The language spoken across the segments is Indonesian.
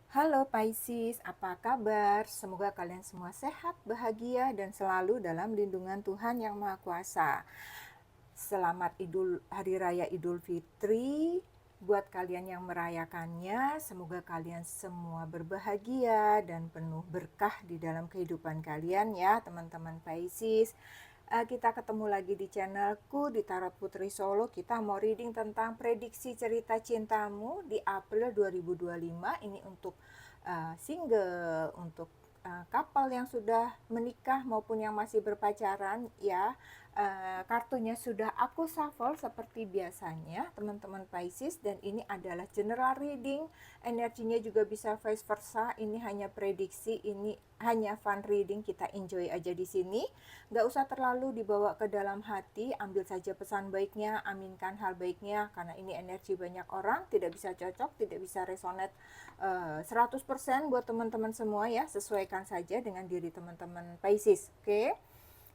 Halo Pisces, apa kabar? Semoga kalian semua sehat, bahagia, dan selalu dalam lindungan Tuhan Yang Maha Kuasa. Selamat Hari Raya Idul Fitri buat kalian yang merayakannya. Semoga kalian semua berbahagia dan penuh berkah di dalam kehidupan kalian ya, teman-teman Pisces. Kita ketemu lagi di channelku di Tarot Putri Solo. Kita mau reading tentang prediksi cerita cintamu di April 2025. Ini untuk single, untuk couple yang sudah menikah maupun yang masih berpacaran ya. Kartunya sudah aku shuffle seperti biasanya teman-teman Pisces, dan ini adalah general reading. Energinya juga bisa vice versa. Ini hanya prediksi, ini hanya fun reading, kita enjoy aja di sini. Nggak usah terlalu dibawa ke dalam hati, ambil saja pesan baiknya, aminkan hal baiknya, karena ini energi banyak orang, tidak bisa cocok, tidak bisa resonate 100% buat teman-teman semua ya. Sesuaikan saja dengan diri teman-teman Pisces, oke?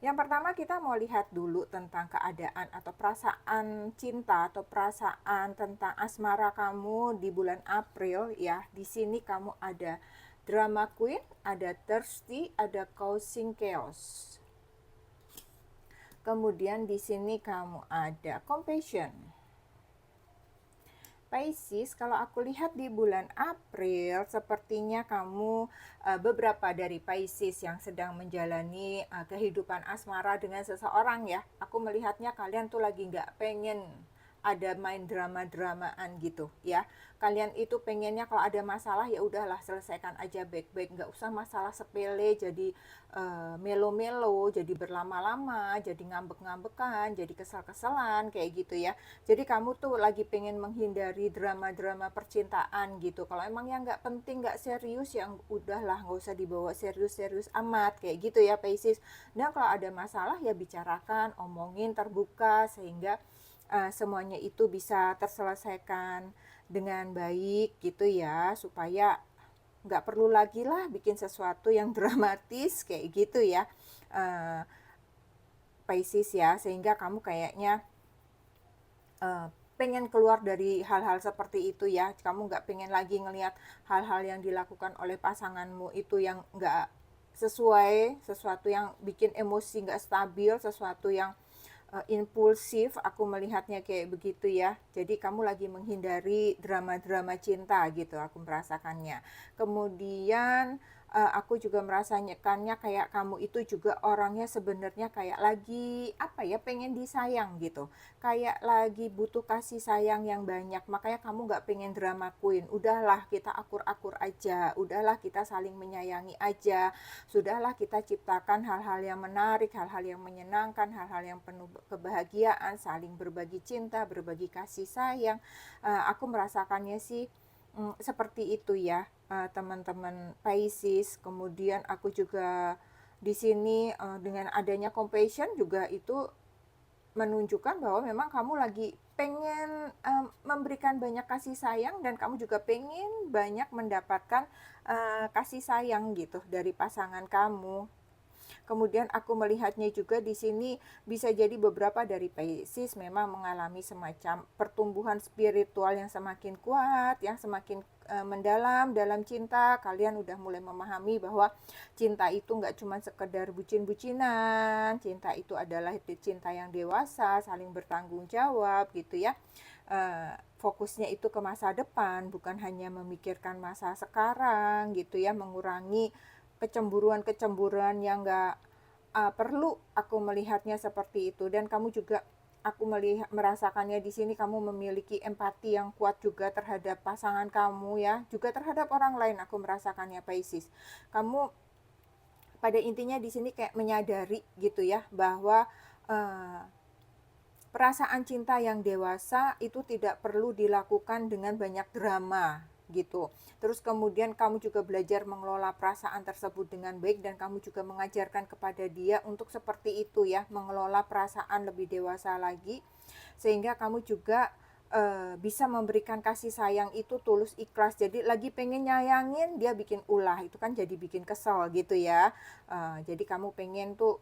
Yang pertama kita mau lihat dulu tentang keadaan atau perasaan cinta atau perasaan tentang asmara kamu di bulan April ya. Di sini kamu ada drama queen, ada thirsty, ada causing chaos. Kemudian di sini kamu ada compassion. Pisces, kalau aku lihat di bulan April, sepertinya kamu beberapa dari Pisces yang sedang menjalani kehidupan asmara dengan seseorang ya. Aku melihatnya kalian tuh lagi nggak pengen ada main drama-dramaan gitu ya. Kalian itu pengennya kalau ada masalah ya udahlah selesaikan aja baik-baik, nggak usah masalah sepele jadi melo-melo, jadi berlama-lama, jadi ngambek-ngambekan, jadi kesal-kesalan kayak gitu ya. Jadi kamu tuh lagi pengen menghindari drama-drama percintaan gitu. Kalau emang yang nggak penting, nggak serius, yang udahlah nggak usah dibawa serius-serius amat kayak gitu ya Pisces. Dan kalau ada masalah ya bicarakan, omongin terbuka sehingga semuanya itu bisa terselesaikan dengan baik gitu ya, supaya nggak perlu lagi lah bikin sesuatu yang dramatis kayak gitu ya, Pisces ya, sehingga kamu kayaknya pengen keluar dari hal-hal seperti itu ya. Kamu nggak pengen lagi ngelihat hal-hal yang dilakukan oleh pasanganmu itu yang nggak sesuai, sesuatu yang bikin emosi nggak stabil, sesuatu yang impulsif. Aku melihatnya kayak begitu ya. Jadi kamu lagi menghindari drama-drama cinta gitu, aku merasakannya. Kemudian aku juga merasakannya kayak kamu itu juga orangnya sebenarnya kayak lagi apa ya, pengen disayang gitu, kayak lagi butuh kasih sayang yang banyak. Makanya kamu nggak pengen drama queen, udahlah kita akur-akur aja, udahlah kita saling menyayangi aja, sudahlah kita ciptakan hal-hal yang menarik, hal-hal yang menyenangkan, hal-hal yang penuh kebahagiaan, saling berbagi cinta, berbagi kasih sayang. Aku merasakannya sih seperti itu ya, teman-teman Pisces. Kemudian aku juga di sini dengan adanya compassion juga itu menunjukkan bahwa memang kamu lagi pengen memberikan banyak kasih sayang, dan kamu juga pengen banyak mendapatkan kasih sayang gitu dari pasangan kamu. Kemudian aku melihatnya juga di sini bisa jadi beberapa dari Pisces memang mengalami semacam pertumbuhan spiritual yang semakin kuat, yang semakin mendalam dalam cinta. Kalian udah mulai memahami bahwa cinta itu nggak cuma sekedar bucin-bucinan, cinta itu adalah cinta yang dewasa, saling bertanggung jawab gitu ya. Fokusnya itu ke masa depan, bukan hanya memikirkan masa sekarang gitu ya, mengurangi kecemburuan-kecemburuan yang nggak perlu. Aku melihatnya seperti itu. Dan kamu juga, aku merasakannya di sini kamu memiliki empati yang kuat juga terhadap pasangan kamu ya, juga terhadap orang lain. Aku merasakannya Pisces. Kamu pada intinya di sini kayak menyadari gitu ya bahwa uh, perasaan cinta yang dewasa itu tidak perlu dilakukan dengan banyak drama gitu. Terus kemudian kamu juga belajar mengelola perasaan tersebut dengan baik, dan kamu juga mengajarkan kepada dia untuk seperti itu ya, mengelola perasaan lebih dewasa lagi, sehingga kamu juga bisa memberikan kasih sayang itu tulus ikhlas. Jadi lagi pengen nyayangin dia bikin ulah, itu kan jadi bikin kesel gitu ya. Jadi kamu pengen tuh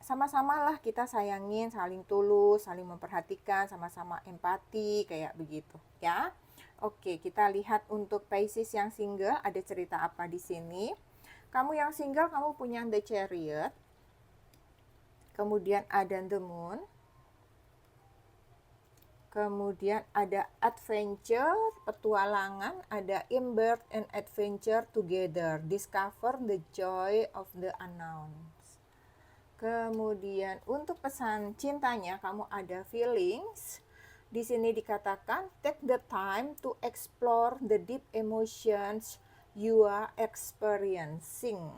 sama-sama lah kita sayangin, saling tulus, saling memperhatikan, sama-sama empati kayak begitu ya. Oke, kita lihat untuk Pisces yang single ada cerita apa di sini. Kamu yang single, kamu punya The Chariot, kemudian ada The Moon, kemudian ada adventure, petualangan, ada embark and adventure together, discover the joy of the unknown. Kemudian untuk pesan cintanya kamu ada feelings. Di sini dikatakan take the time to explore the deep emotions you are experiencing.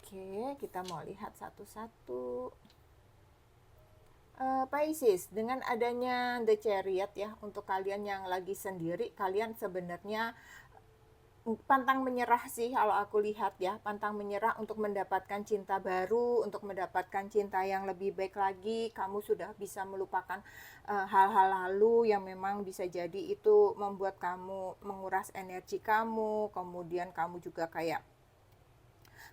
Oke, kita mau lihat satu-satu. Pisces, dengan adanya The Chariot ya, untuk kalian yang lagi sendiri, kalian sebenarnya pantang menyerah sih kalau aku lihat ya, pantang menyerah untuk mendapatkan cinta baru, untuk mendapatkan cinta yang lebih baik lagi. Kamu sudah bisa melupakan hal-hal lalu yang memang bisa jadi itu membuat kamu menguras energi kamu, kemudian kamu juga kayak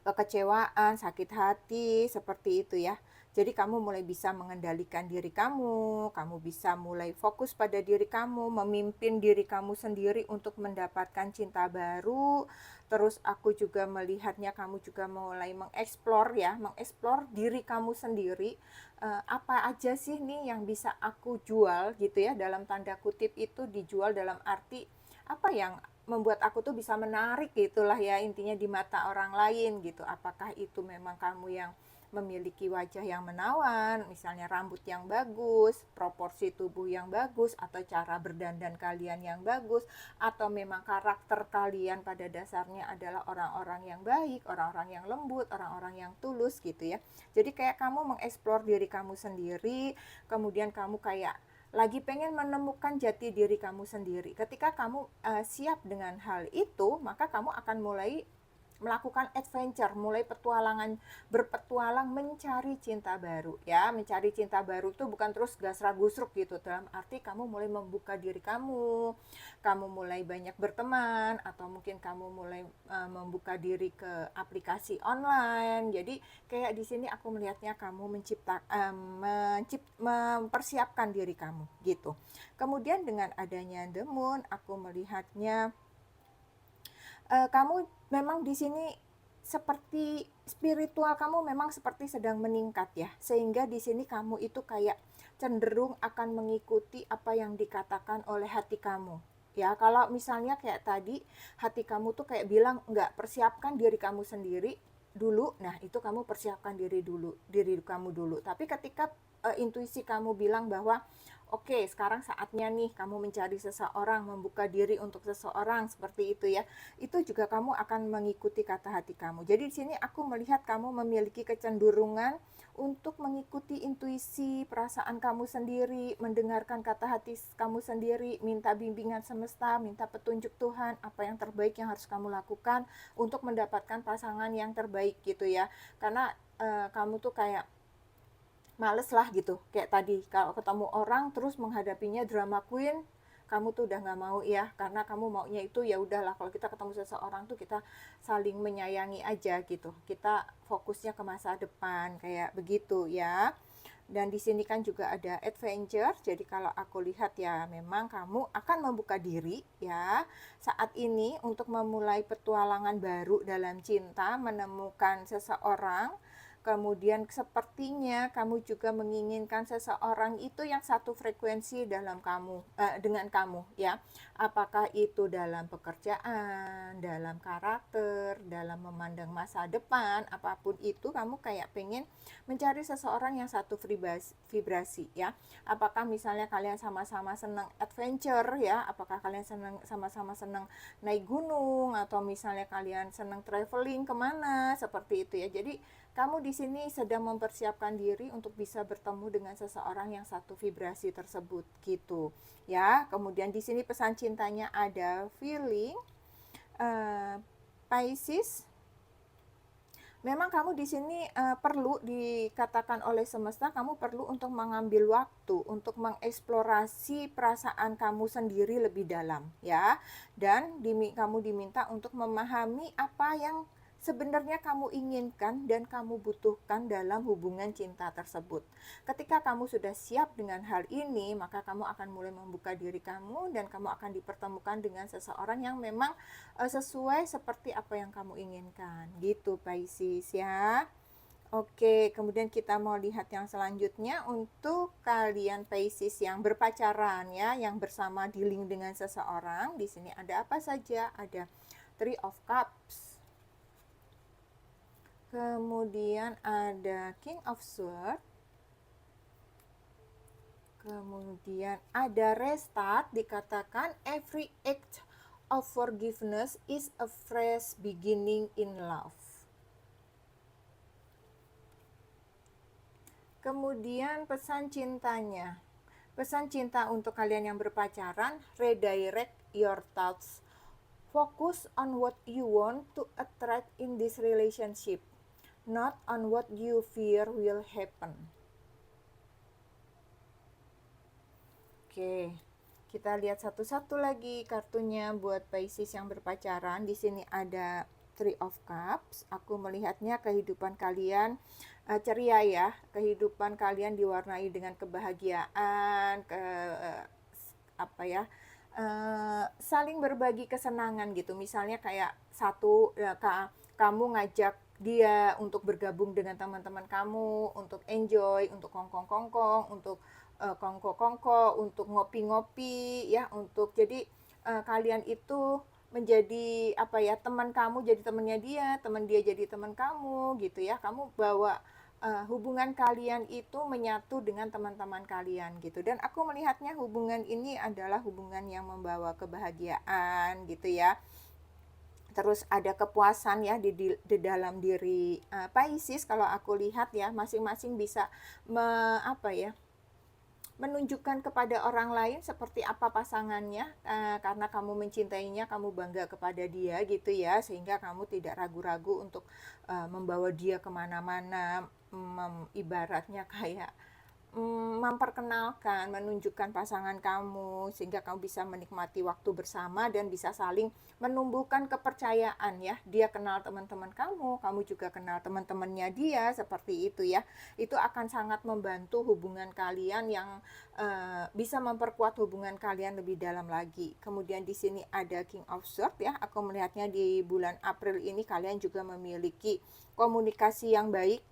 kekecewaan, sakit hati, seperti itu ya. Jadi kamu mulai bisa mengendalikan diri kamu bisa mulai fokus pada diri kamu, memimpin diri kamu sendiri untuk mendapatkan cinta baru. Terus aku juga melihatnya kamu juga mulai mengeksplor ya, mengeksplor diri kamu sendiri. Apa aja sih nih yang bisa aku jual gitu ya, dalam tanda kutip itu dijual dalam arti apa yang membuat aku tuh bisa menarik gitulah ya, intinya di mata orang lain gitu. Apakah itu memang kamu yang memiliki wajah yang menawan, misalnya rambut yang bagus, proporsi tubuh yang bagus, atau cara berdandan kalian yang bagus, atau memang karakter kalian pada dasarnya adalah orang-orang yang baik, orang-orang yang lembut, orang-orang yang tulus gitu ya. Jadi kayak kamu mengeksplor diri kamu sendiri, kemudian kamu kayak lagi pengen menemukan jati diri kamu sendiri. Ketika kamu siap dengan hal itu, maka kamu akan mulai melakukan adventure, mulai berpetualang mencari cinta baru ya. Mencari cinta baru itu bukan terus gasrak-gusruk gitu, dalam arti kamu mulai membuka diri kamu mulai banyak berteman, atau mungkin kamu mulai membuka diri ke aplikasi online. Jadi kayak di sini aku melihatnya kamu mempersiapkan diri kamu gitu. Kemudian dengan adanya The Moon, aku melihatnya kamu memang di sini seperti spiritual kamu memang seperti sedang meningkat ya, sehingga di sini kamu itu kayak cenderung akan mengikuti apa yang dikatakan oleh hati kamu ya. Kalau misalnya kayak tadi hati kamu tuh kayak bilang enggak, persiapkan diri kamu sendiri dulu, nah itu kamu persiapkan diri kamu dulu. Tapi ketika intuisi kamu bilang bahwa oke, sekarang saatnya nih kamu mencari seseorang, membuka diri untuk seseorang, seperti itu ya. Itu juga kamu akan mengikuti kata hati kamu. Jadi di sini aku melihat kamu memiliki kecenderungan untuk mengikuti intuisi perasaan kamu sendiri, mendengarkan kata hati kamu sendiri, minta bimbingan semesta, minta petunjuk Tuhan, apa yang terbaik yang harus kamu lakukan untuk mendapatkan pasangan yang terbaik gitu ya. Karena kamu tuh kayak males lah gitu, kayak tadi kalau ketemu orang terus menghadapinya drama queen, kamu tuh udah nggak mau ya, karena kamu maunya itu ya udahlah, kalau kita ketemu seseorang tuh kita saling menyayangi aja gitu, kita fokusnya ke masa depan kayak begitu ya. Dan di sini kan juga ada adventure, jadi kalau aku lihat ya memang kamu akan membuka diri ya saat ini untuk memulai petualangan baru dalam cinta, menemukan seseorang. Kemudian sepertinya kamu juga menginginkan seseorang itu yang satu frekuensi dengan kamu ya. Apakah itu dalam pekerjaan, dalam karakter, dalam memandang masa depan, apapun itu kamu kayak pengen mencari seseorang yang satu vibrasi ya. Apakah misalnya kalian sama-sama senang adventure ya, apakah kalian sama-sama senang naik gunung, atau misalnya kalian senang traveling kemana, seperti itu ya. Jadi kamu di sini sedang mempersiapkan diri untuk bisa bertemu dengan seseorang yang satu vibrasi tersebut gitu ya. Kemudian di sini pesan cintanya ada feeling, Pisces. Memang kamu di sini perlu dikatakan oleh semesta, kamu perlu untuk mengambil waktu untuk mengeksplorasi perasaan kamu sendiri lebih dalam ya. Dan kamu diminta untuk memahami apa yang sebenarnya kamu inginkan dan kamu butuhkan dalam hubungan cinta tersebut. Ketika kamu sudah siap dengan hal ini, maka kamu akan mulai membuka diri kamu dan kamu akan dipertemukan dengan seseorang yang memang sesuai seperti apa yang kamu inginkan. Gitu Pisces ya. Oke, kemudian kita mau lihat yang selanjutnya untuk kalian Pisces yang berpacaran ya, yang bersama dealing dengan seseorang. Di sini ada apa saja? Ada Three of Cups. Kemudian ada King of Swords. Kemudian ada restart, dikatakan every act of forgiveness is a fresh beginning in love. Kemudian pesan cintanya. Pesan cinta untuk kalian yang berpacaran, redirect your thoughts. Focus on what you want to attract in this relationship, not on what you fear will happen. Oke, kita lihat satu-satu lagi kartunya buat Pisces yang berpacaran. Di sini ada Three of Cups. Aku melihatnya kehidupan kalian ceria ya. Kehidupan kalian diwarnai dengan kebahagiaan, saling berbagi kesenangan gitu. Misalnya kayak kamu ngajak dia untuk bergabung dengan teman-teman kamu, untuk enjoy, untuk kongkong-kongkong, untuk kongko-kongko, untuk ngopi-ngopi ya, untuk jadi kalian itu menjadi teman kamu jadi temannya dia, teman dia jadi teman kamu gitu ya. Kamu bawa hubungan kalian itu menyatu dengan teman-teman kalian gitu. Dan aku melihatnya hubungan ini adalah hubungan yang membawa kebahagiaan gitu ya. Terus ada kepuasan ya di dalam diri Pisces. Kalau aku lihat ya, masing-masing bisa menunjukkan kepada orang lain seperti apa pasangannya, karena kamu mencintainya, kamu bangga kepada dia gitu ya, sehingga kamu tidak ragu-ragu untuk membawa dia kemana-mana, ibaratnya kayak memperkenalkan, menunjukkan pasangan kamu, sehingga kamu bisa menikmati waktu bersama dan bisa saling menumbuhkan kepercayaan ya. Dia kenal teman-teman kamu, kamu juga kenal teman-temannya dia, seperti itu ya. Itu akan sangat membantu hubungan kalian yang bisa memperkuat hubungan kalian lebih dalam lagi. Kemudian di sini ada King of Swords ya. Aku melihatnya di bulan April ini kalian juga memiliki komunikasi yang baik.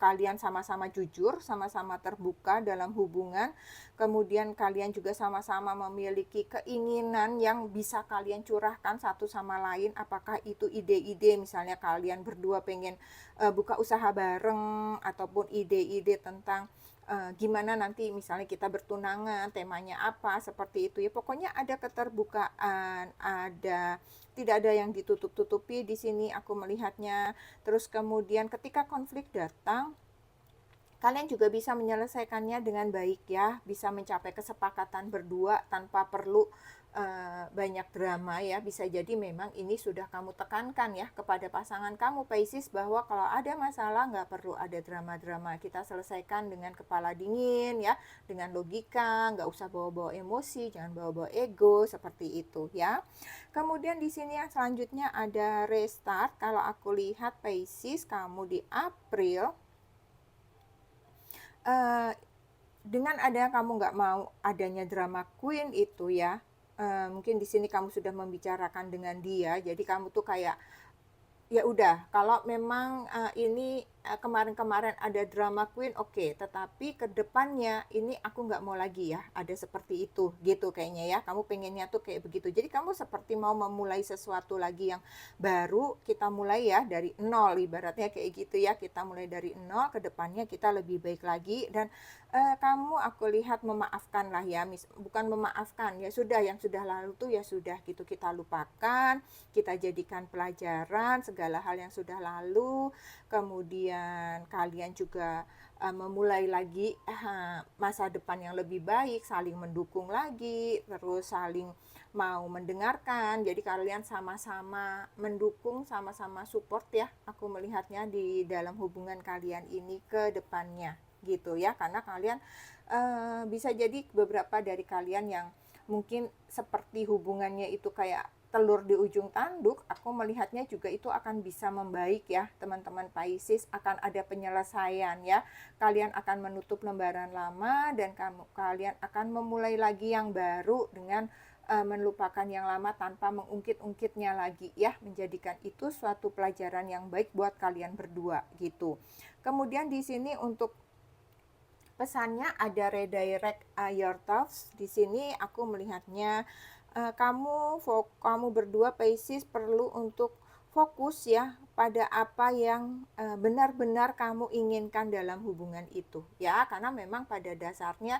Kalian sama-sama jujur, sama-sama terbuka dalam hubungan. Kemudian kalian juga sama-sama memiliki keinginan yang bisa kalian curahkan satu sama lain. Apakah itu ide-ide, misalnya kalian berdua pengen buka usaha bareng, ataupun ide-ide tentang gimana nanti misalnya kita bertunangan, temanya apa, seperti itu ya. Pokoknya ada keterbukaan, tidak ada yang ditutup-tutupi di sini aku melihatnya. Terus kemudian ketika konflik datang, kalian juga bisa menyelesaikannya dengan baik ya, bisa mencapai kesepakatan berdua tanpa perlu banyak drama ya. Bisa jadi memang ini sudah kamu tekankan ya kepada pasangan kamu Pisces, bahwa kalau ada masalah nggak perlu ada drama-drama, kita selesaikan dengan kepala dingin ya, dengan logika, nggak usah bawa-bawa emosi, jangan bawa-bawa ego, seperti itu ya. Kemudian di sini yang selanjutnya ada restart. Kalau aku lihat Pisces, kamu di April, dengan adanya kamu nggak mau adanya drama queen itu ya, mungkin di sini kamu sudah membicarakan dengan dia, jadi kamu tuh kayak ya udah, kalau memang ini kemarin-kemarin ada drama queen, oke, tetapi ke depannya ini aku nggak mau lagi ya ada seperti itu gitu kayaknya ya. Kamu pengennya tuh kayak begitu, jadi kamu seperti mau memulai sesuatu lagi yang baru. Kita mulai ya dari nol, ibaratnya kayak gitu ya. Kita mulai dari nol, ke depannya kita lebih baik lagi. Dan kamu aku lihat memaafkan lah ya, bukan memaafkan ya, sudah, yang sudah lalu tuh ya sudah gitu, kita lupakan, kita jadikan pelajaran segala hal yang sudah lalu. Kemudian kalian juga memulai lagi masa depan yang lebih baik, saling mendukung lagi, terus saling mau mendengarkan. Jadi kalian sama-sama mendukung, sama-sama support ya, aku melihatnya di dalam hubungan kalian ini ke depannya gitu ya. Karena kalian bisa jadi beberapa dari kalian yang mungkin seperti hubungannya itu kayak telur di ujung tanduk, aku melihatnya juga itu akan bisa membaik ya teman-teman Pisces, akan ada penyelesaian ya. Kalian akan menutup lembaran lama dan kalian akan memulai lagi yang baru dengan melupakan yang lama tanpa mengungkit-ungkitnya lagi ya, menjadikan itu suatu pelajaran yang baik buat kalian berdua gitu. Kemudian di sini untuk pesannya ada redirect your thoughts. Di sini aku melihatnya kamu berdua Pisces perlu untuk fokus ya pada apa yang benar-benar kamu inginkan dalam hubungan itu ya, karena memang pada dasarnya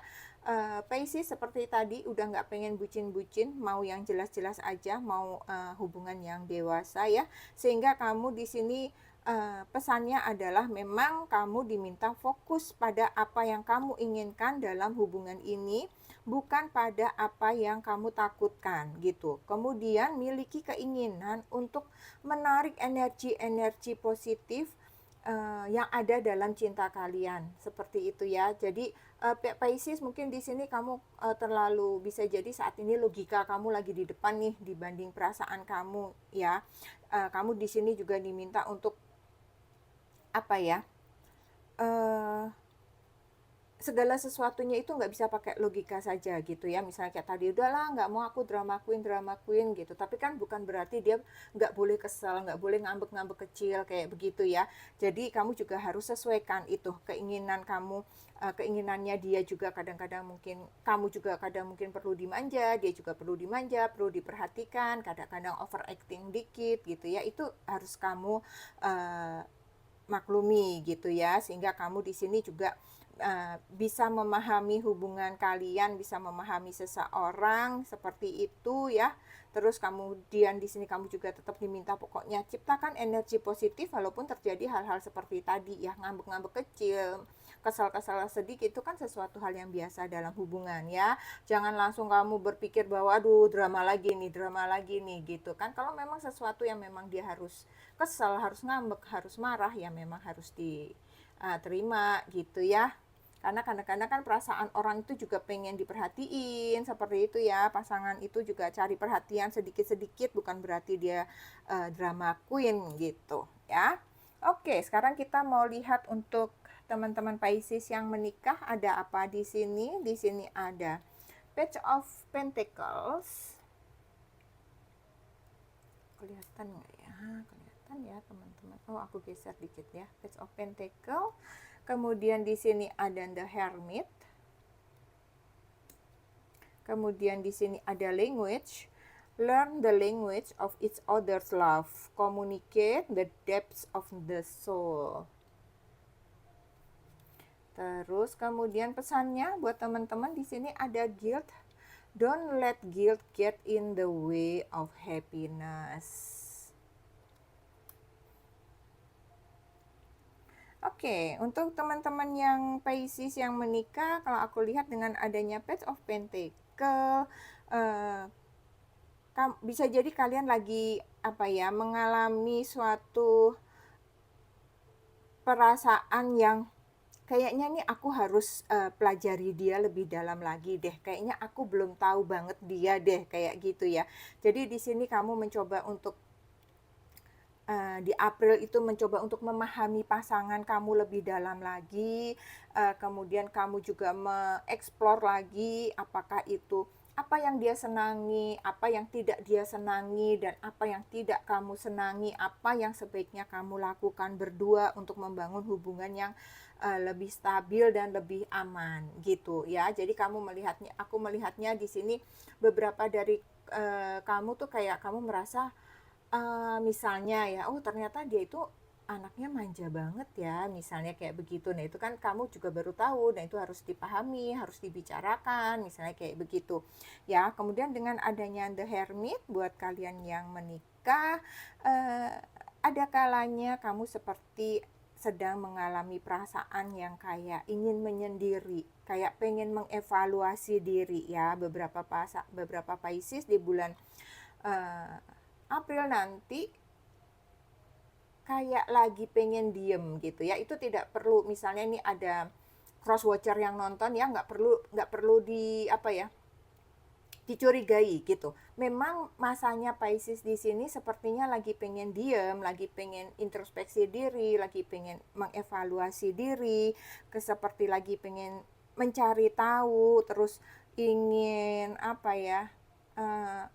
Pisces seperti tadi udah nggak pengen bucin-bucin, mau yang jelas-jelas aja, mau hubungan yang dewasa ya, sehingga kamu di sini pesannya adalah memang kamu diminta fokus pada apa yang kamu inginkan dalam hubungan ini, bukan pada apa yang kamu takutkan gitu. Kemudian miliki keinginan untuk menarik energi-energi positif yang ada dalam cinta kalian, seperti itu ya. Jadi Pisces mungkin di sini kamu terlalu, bisa jadi saat ini logika kamu lagi di depan nih dibanding perasaan kamu ya. Kamu di sini juga diminta untuk apa ya? Segala sesuatunya itu nggak bisa pakai logika saja gitu ya. Misalnya kayak tadi, udahlah nggak mau aku drama queen gitu, tapi kan bukan berarti dia nggak boleh kesel, nggak boleh ngambek-ngambek kecil kayak begitu ya. Jadi kamu juga harus sesuaikan itu keinginan kamu, keinginannya dia juga. Kadang-kadang mungkin kamu juga kadang mungkin perlu dimanja, dia juga perlu dimanja, perlu diperhatikan, kadang-kadang overacting dikit gitu ya. Itu harus kamu maklumi gitu ya, sehingga kamu di sini juga bisa memahami hubungan kalian, bisa memahami seseorang seperti itu ya. Terus kemudian di sini kamu juga tetap diminta pokoknya ciptakan energi positif walaupun terjadi hal-hal seperti tadi ya, ngambek-ngambek kecil, kesal-kesal sedikit, itu kan sesuatu hal yang biasa dalam hubungan ya. Jangan langsung kamu berpikir bahwa aduh drama lagi nih gitu kan. Kalau memang sesuatu yang memang dia harus kesal, harus ngambek, harus marah, ya memang harus diterima gitu ya. Karena kadang-kadang kan perasaan orang itu juga pengen diperhatiin, seperti itu ya. Pasangan itu juga cari perhatian sedikit-sedikit, bukan berarti dia drama queen gitu ya. Oke, sekarang kita mau lihat untuk teman-teman Pisces yang menikah ada apa di sini. Di sini ada Page of Pentacles. Kelihatan nggak ya? Kelihatan ya teman-teman. Oh, aku geser dikit ya. Page of Pentacles. Kemudian di sini ada The Hermit. Kemudian di sini ada language. Learn the language of each other's love. Communicate the depths of the soul. Terus kemudian pesannya buat teman-teman di sini ada guilt. Don't let guilt get in the way of happiness. Oke, untuk teman-teman yang Pisces yang menikah, kalau aku lihat dengan adanya Page of Pentacle, bisa jadi kalian lagi mengalami suatu perasaan yang kayaknya nih aku harus pelajari dia lebih dalam lagi deh. Kayaknya aku belum tahu banget dia deh, kayak gitu ya. Jadi di sini kamu mencoba untuk di April itu mencoba untuk memahami pasangan kamu lebih dalam lagi, kemudian kamu juga mengeksplor lagi apakah itu apa yang dia senangi, apa yang tidak dia senangi, dan apa yang tidak kamu senangi, apa yang sebaiknya kamu lakukan berdua untuk membangun hubungan yang lebih stabil dan lebih aman gitu ya. Jadi aku melihatnya di sini beberapa dari kamu tuh kayak kamu merasa misalnya ya, oh ternyata dia itu anaknya manja banget ya, misalnya kayak begitu. Nah itu kan kamu juga baru tahu, dan itu harus dipahami, harus dibicarakan, misalnya kayak begitu ya. Kemudian dengan adanya The Hermit, buat kalian yang menikah, ada kalanya kamu seperti sedang mengalami perasaan yang kayak ingin menyendiri, kayak pengen mengevaluasi diri ya. Beberapa Pisces di bulan April nanti kayak lagi pengen diem gitu ya. Itu tidak perlu, misalnya ini ada cross watcher yang nonton ya, nggak perlu dicurigai gitu. Memang masanya Pisces di sini sepertinya lagi pengen diem, lagi pengen introspeksi diri, lagi pengen mengevaluasi diri, seperti lagi pengen mencari tahu, terus ingin apa ya,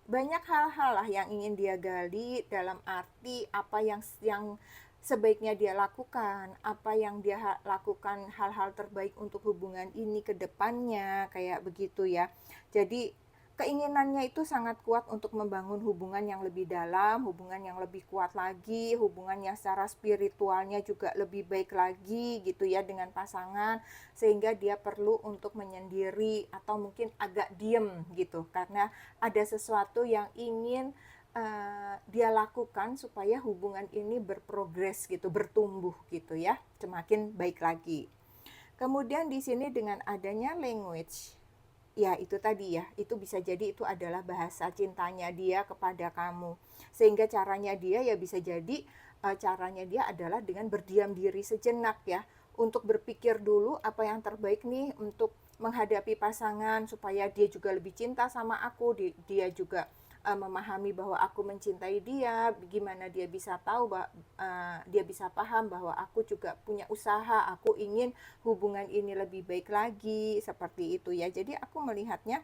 banyak hal-hal lah yang ingin dia gali dalam arti apa yang sebaiknya dia lakukan, apa yang dia lakukan hal-hal terbaik untuk hubungan ini ke depannya, kayak begitu ya. Jadi keinginannya itu sangat kuat untuk membangun hubungan yang lebih dalam, hubungan yang lebih kuat lagi, hubungan yang secara spiritualnya juga lebih baik lagi gitu ya dengan pasangan, sehingga dia perlu untuk menyendiri atau mungkin agak diem gitu karena ada sesuatu yang ingin dia lakukan supaya hubungan ini berprogres gitu, bertumbuh gitu ya, semakin baik lagi. Kemudian di sini dengan adanya language, ya itu tadi ya, itu bisa jadi itu adalah bahasa cintanya dia kepada kamu. Sehingga caranya dia ya bisa jadi caranya dia adalah dengan berdiam diri sejenak ya, untuk berpikir dulu apa yang terbaik nih untuk menghadapi pasangan supaya dia juga lebih cinta sama aku, dia juga memahami bahwa aku mencintai dia, gimana dia bisa tahu bahwa dia bisa paham bahwa aku juga punya usaha, aku ingin hubungan ini lebih baik lagi, seperti itu ya. Jadi aku melihatnya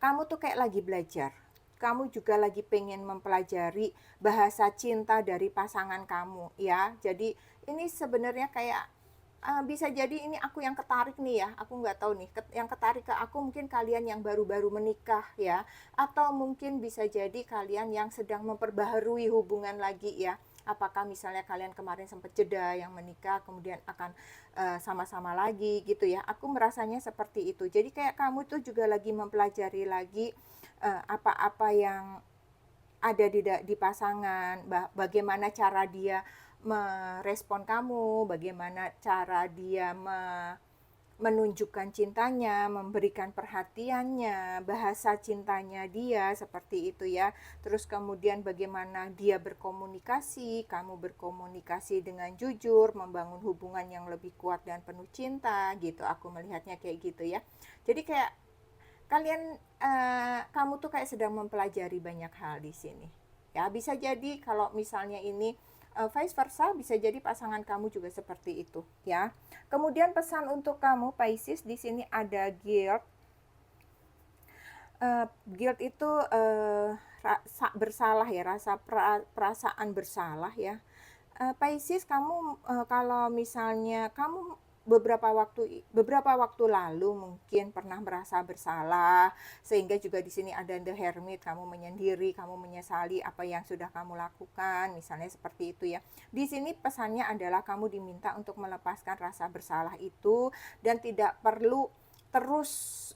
kamu tuh kayak lagi belajar. Kamu juga lagi pengen mempelajari bahasa cinta dari pasangan kamu ya. Jadi ini sebenarnya kayak bisa jadi ini aku yang ketarik nih ya, aku nggak tahu nih, yang ketarik ke aku mungkin kalian yang baru-baru menikah ya, atau mungkin bisa jadi kalian yang sedang memperbaharui hubungan lagi ya. Apakah misalnya kalian kemarin sempat jeda yang menikah, kemudian akan sama-sama lagi gitu ya. Aku merasanya seperti itu. Jadi kayak kamu tuh juga lagi mempelajari lagi apa-apa yang ada di pasangan, bagaimana cara dia merespon kamu, bagaimana cara dia menunjukkan cintanya, memberikan perhatiannya, bahasa cintanya dia, seperti itu ya. Terus kemudian bagaimana dia berkomunikasi, kamu berkomunikasi dengan jujur, membangun hubungan yang lebih kuat dan penuh cinta gitu. Aku melihatnya kayak gitu ya. Jadi kayak kalian kamu tuh kayak sedang mempelajari banyak hal di sini. Ya, bisa jadi kalau misalnya ini vice versa, bisa jadi pasangan kamu juga seperti itu, ya. Kemudian pesan untuk kamu Pisces di sini ada guilt. Guilt itu rasa bersalah ya, perasaan bersalah ya. Pisces kamu kalau misalnya kamu beberapa waktu lalu mungkin pernah merasa bersalah, sehingga juga di sini ada the hermit, kamu menyendiri, kamu menyesali apa yang sudah kamu lakukan, misalnya seperti itu ya. Di sini pesannya adalah kamu diminta untuk melepaskan rasa bersalah itu dan tidak perlu terus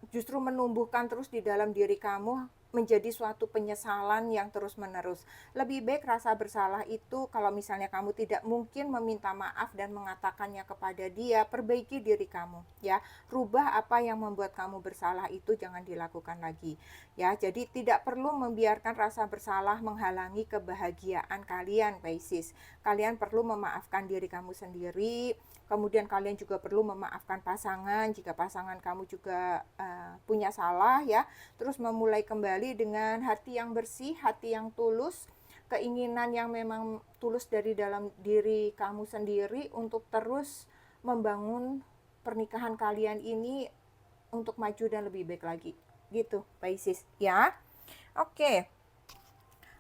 justru menumbuhkan terus di dalam diri kamu menjadi suatu penyesalan yang terus-menerus. Lebih baik rasa bersalah itu kalau misalnya kamu tidak mungkin meminta maaf dan mengatakannya kepada dia, perbaiki diri kamu ya. Rubah apa yang membuat kamu bersalah itu jangan dilakukan lagi. Ya, jadi tidak perlu membiarkan rasa bersalah menghalangi kebahagiaan kalian, Pisces. Kalian perlu memaafkan diri kamu sendiri. Kemudian kalian juga perlu memaafkan pasangan jika pasangan kamu juga punya salah ya. Terus memulai kembali dengan hati yang bersih, hati yang tulus, keinginan yang memang tulus dari dalam diri kamu sendiri untuk terus membangun pernikahan kalian ini untuk maju dan lebih baik lagi. Gitu, Pisces ya. Oke.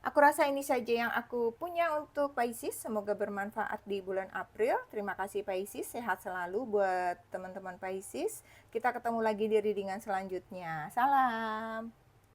Aku rasa ini saja yang aku punya untuk Pisces. Semoga bermanfaat di bulan April. Terima kasih Pisces. Sehat selalu buat teman-teman Pisces. Kita ketemu lagi di readingan selanjutnya. Salam.